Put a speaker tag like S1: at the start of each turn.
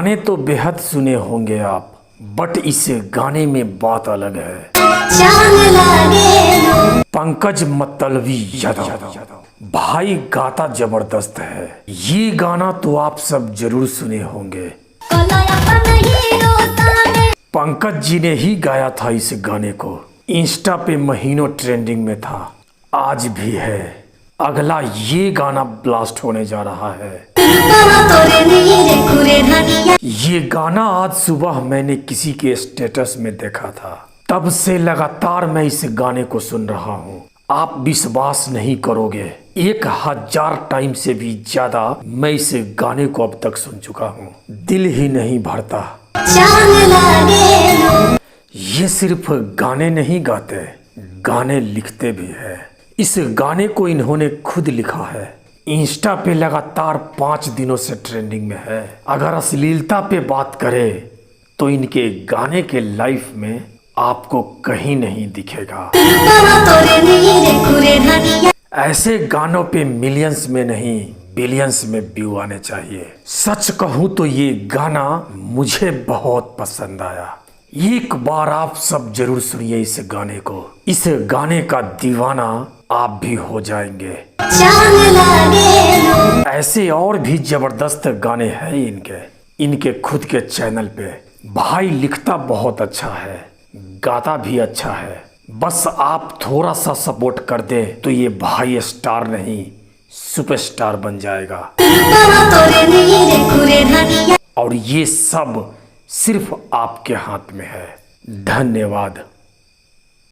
S1: गाने तो बेहद सुने होंगे आप, बट इस गाने में बात अलग है। पंकज मतलबी यादव भाई गाता जबरदस्त है। ये गाना तो आप सब जरूर सुने होंगे। पंकज जी ने ही गाया था इस गाने को। इंस्टा पे महीनों ट्रेंडिंग में था, आज भी है। अगला ये गाना ब्लास्ट होने जा रहा है। ये गाना आज सुबह मैंने किसी के स्टेटस में देखा था, तब से लगातार मैं इस गाने को सुन रहा हूँ। आप विश्वास नहीं करोगे, 1000 टाइम से भी ज्यादा मैं इस गाने को अब तक सुन चुका हूँ। दिल ही नहीं भरता। ये सिर्फ गाने नहीं गाते, गाने लिखते भी है। इस गाने को इन्होंने खुद लिखा है। इंस्टा पे लगातार 5 दिनों से ट्रेंडिंग में है। अगर अश्लीलता पे बात करें तो इनके गाने के लाइफ में आपको कहीं नहीं दिखेगा। ऐसे गानों पे मिलियंस में नहीं, बिलियंस में व्यू आने चाहिए। सच कहूं तो ये गाना मुझे बहुत पसंद आया। एक बार आप सब जरूर सुनिए इस गाने को। इस गाने का दीवाना आप भी हो जाएंगे। ऐसे और भी जबरदस्त गाने हैं इनके खुद के चैनल पे। भाई लिखता बहुत अच्छा है, गाता भी अच्छा है। बस आप थोड़ा सा सपोर्ट कर दे तो ये भाई स्टार नहीं सुपरस्टार बन जाएगा। और ये सब सिर्फ आपके हाथ में है। धन्यवाद।